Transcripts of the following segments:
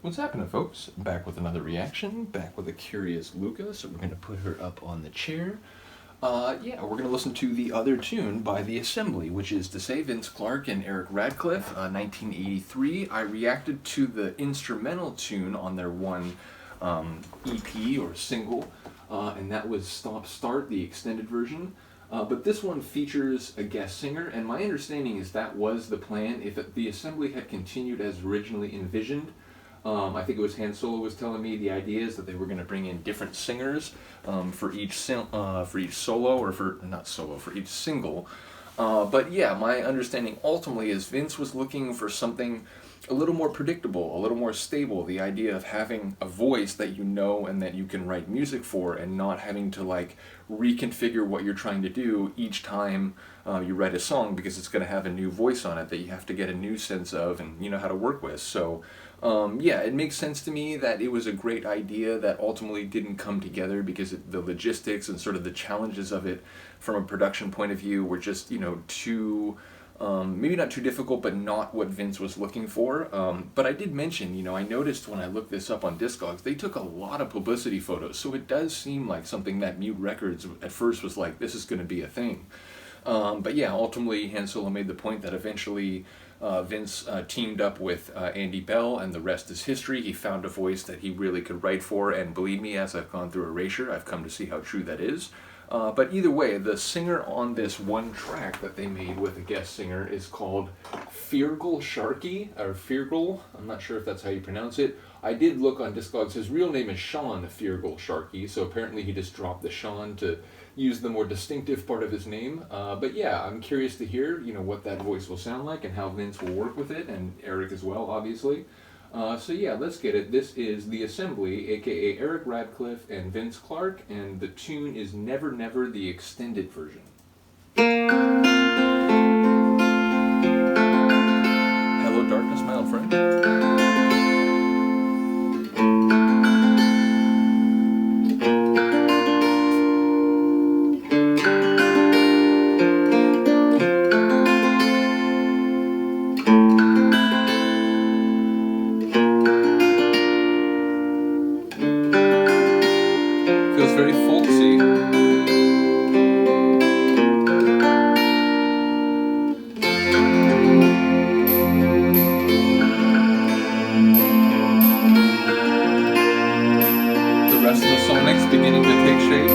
What's happening, folks? Back with another reaction, back with a curious Luca, so we're going to put her up on the chair. We're going to listen to the other tune by The Assembly, which is to say Vince Clarke and Eric Radcliffe, 1983. I reacted to the instrumental tune on their one EP or single, and that was Stop Start, the extended version. But this one features a guest singer, and my understanding is that was the plan. If The Assembly had continued as originally envisioned, I think it was Han Solo was telling me the idea is that they were going to bring in different singers for each solo, or for each single. But yeah, my understanding ultimately is Vince was looking for something a little more predictable, a little more stable. The idea of having a voice that you know and that you can write music for, and not having to like reconfigure what you're trying to do each time you write a song, because it's going to have a new voice on it that you have to get a new sense of and you know how to work with. So it makes sense to me that it was a great idea that ultimately didn't come together because the logistics and sort of the challenges of it from a production point of view were just, too, maybe not too difficult, but not what Vince was looking for. But I did mention, I noticed when I looked this up on Discogs, they took a lot of publicity photos, so it does seem like something that Mute Records at first was like, this is going to be a thing. But yeah, ultimately Han Solo made the point that eventually Vince teamed up with Andy Bell, and the rest is history. He found a voice that he really could write for, and believe me, as I've gone through Erasure, I've come to see how true that is. But either way, the singer on this one track that they made with a guest singer is called Feargal Sharkey, or Feargal, I'm not sure if that's how you pronounce it. I did look on Discogs, his real name is Sean Feargal Sharkey, so apparently he just dropped the Sean to use the more distinctive part of his name. But yeah, I'm curious to hear, what that voice will sound like and how Vince will work with it, and Eric as well, obviously. So yeah, let's get it. This is The Assembly, aka Eric Radcliffe and Vince Clarke, and the tune is Never Never, the extended version. Hello darkness, my old friend. Feels very folksy. The rest of the sonic's beginning to take shape.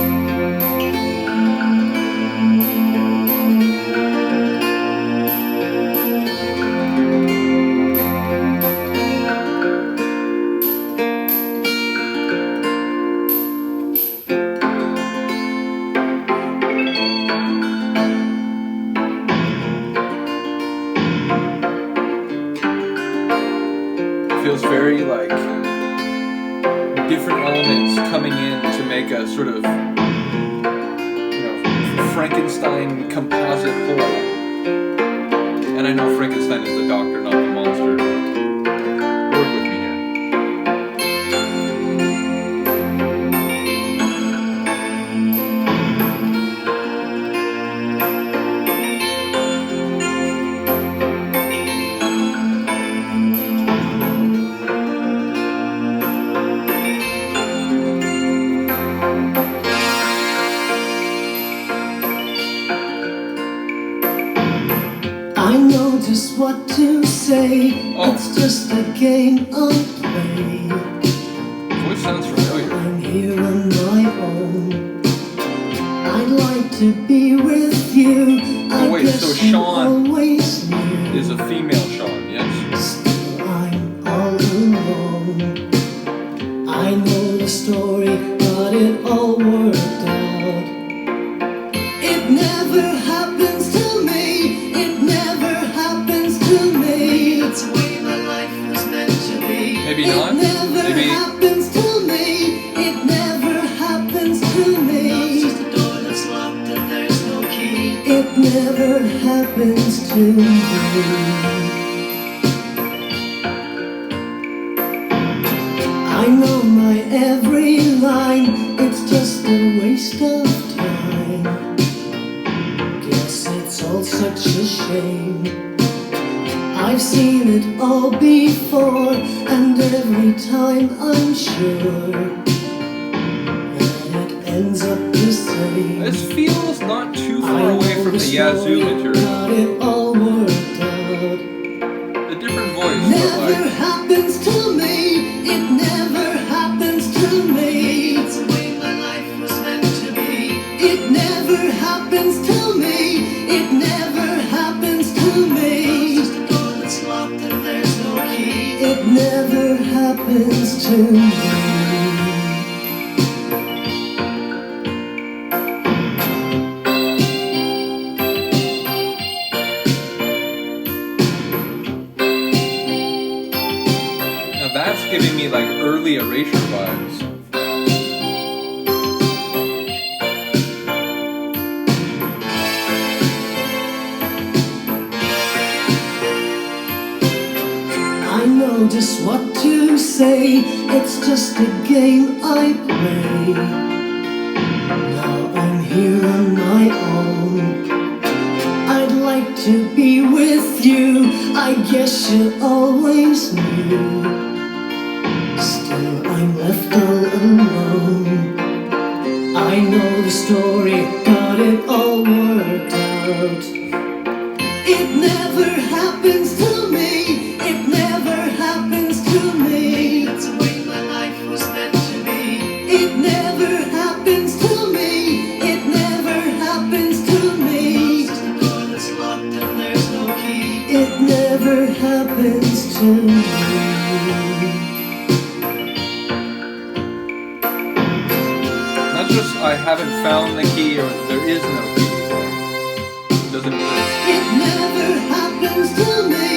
Feels very like different elements coming in to make a sort of, Frankenstein composite whole. And I know Frankenstein is the doctor, not the monster. Work with me here. I know just what to say. Oh. It's just a game I play. Voice sounds familiar. I'm here on my own. I'd like to be with you. Oh wait, so Sean always knew. is a female Sean, yes? Still I'm all alone. I know the story, but it all worked out. It never happens to me. It never happens to me. That's the way my life was meant to be. Maybe not. It never Maybe. happens to me. It never happens to me. Love's just a door that's locked and there's no key. It never happens to me. I know my every line. It's just a waste of time. Guess it's all such a shame. I've seen it all before, and every time I'm sure that it ends up the same. This feels not too far away from the Yazoo material. Got it all worked out. A different voice, Never but like... happens to me. It never happens to me. It's the way my life was meant to be. It never happens to me. It never happens to me. It's just a door that's locked and there's no key. It never happens to me. That's giving me like early Erasure vibes. I know just what to say. It's just a game I play. Now I'm here on my own. I'd like to be with you. I guess you always knew. Still I'm left all alone. I know the story, got it all worked out. It never happens to me. It never happens to me. That's the way my life was meant to be. It never happens to me. It never happens to me. It's just a door that's locked and there's no key. It never happens to me. I haven't found the key, or there is no key. It doesn't exist. It never happens to me.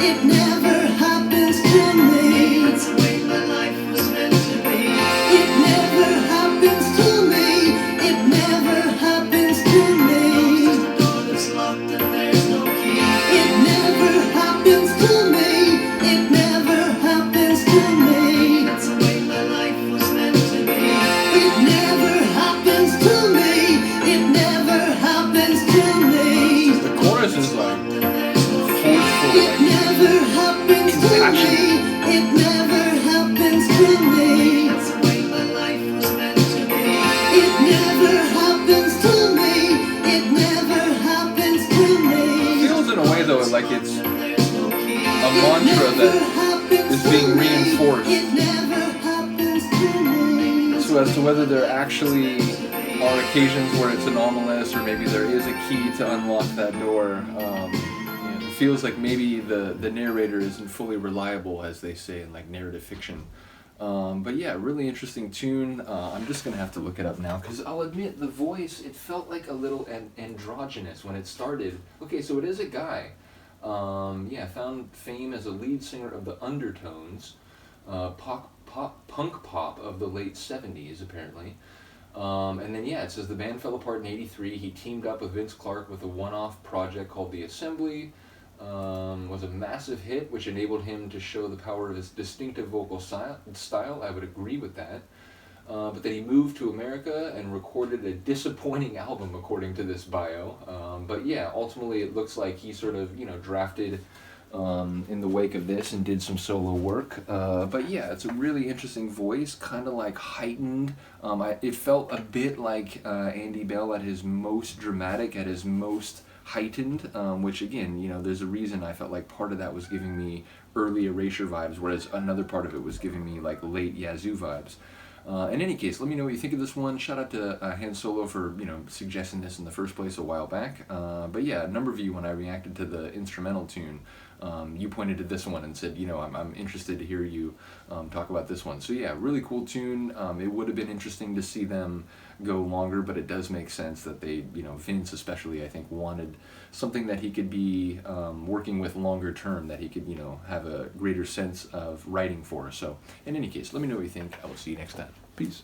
It never happens to me. It's the way my life was meant to be. It never happens to me. It never happens to me. It's just a door that's locked and there's no key. It never happens to me. It never happens to me. That's the way my life was meant to be. It never happens to me. It never happens to me. The chorus is like forceful, It never happens to me. It never happens to me. It's the way my life was meant to be. It never happens to me. It never happens to me. It feels in a way though like it's a mantra that is being reinforced. It never happens to me. So as to whether there actually are occasions where it's anomalous, or maybe there is a key to unlock that door. It feels like maybe the narrator isn't fully reliable, as they say in like narrative fiction. But yeah, really interesting tune. I'm just gonna have to look it up now, because I'll admit the voice, it felt like a little androgynous when it started. Okay, so it is a guy. Found fame as a lead singer of the Undertones, punk pop of the late 70s apparently. And then it says the band fell apart in '83. He teamed up with Vince Clarke with a one-off project called The Assembly. Was a massive hit, which enabled him to show the power of his distinctive vocal style. I would agree with that. But then he moved to America and recorded a disappointing album, according to this bio. But yeah, ultimately it looks like he sort of, drafted in the wake of this and did some solo work. But yeah, it's a really interesting voice, kind of like heightened. It felt a bit like Andy Bell at his most dramatic, at his most heightened, which again, there's a reason I felt like part of that was giving me early Erasure vibes, whereas another part of it was giving me like late Yazoo vibes. In any case, let me know what you think of this one. Shout out to Han Solo for suggesting this in the first place a while back. But yeah, a number of you, when I reacted to the instrumental tune, you pointed to this one and said, I'm interested to hear you talk about this one. So yeah, really cool tune. It would have been interesting to see them go longer, but it does make sense that they, Vince especially, I think, wanted something that he could be working with longer term, that he could, have a greater sense of writing for. So in any case, let me know what you think. I will see you next time. Peace.